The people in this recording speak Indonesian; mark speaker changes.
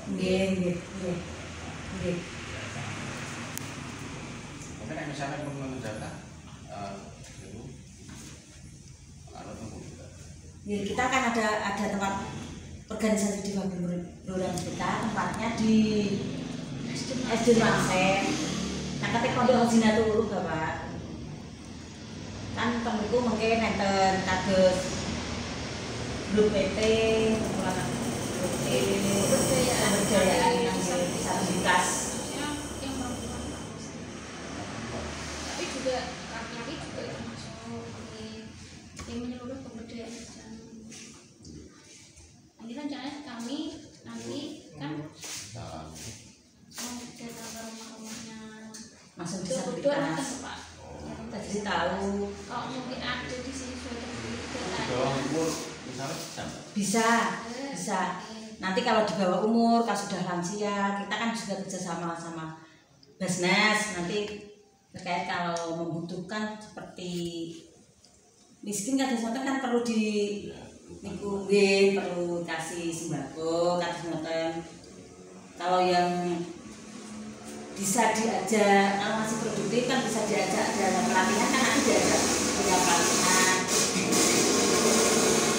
Speaker 1: Nggih.
Speaker 2: Mungkin misalnya pun menjaga itu kalau tunggu juga.
Speaker 1: Ya, kita kan ada tempat organisasi di Bagian Lurang kita, tempatnya di SD Mangsen. Nah, ketika pondok Zinatul Bapak. Kan temenku mungkin nenten kados grup PT, grup pemberdayaan disabilitas.
Speaker 3: Yang perempuan tapi juga laki-laki juga termasuk yang menyeluruh pemberdayaan. Ini rencananya kami nanti kan mau datang ke rumah-rumahnya
Speaker 1: Masuk
Speaker 3: kebetulan kan
Speaker 1: disabilitas.
Speaker 3: Pak.
Speaker 1: Jadi tahu
Speaker 3: Oh, mungkin ada di sini sudah
Speaker 2: Di bawah umur misalnya
Speaker 1: bisa. Nanti kalau di bawah umur, kalau sudah lansia, kita kan sudah kerjasama sama Basnas. Nanti terkait kalau membutuhkan seperti miskin kan perlu di perlu kasih sembako, kasih ngoten. Kalau yang bisa diajak, kalau masih produktif kan bisa diajak dalam pelatihan, kan nanti diajak punya pelatihan.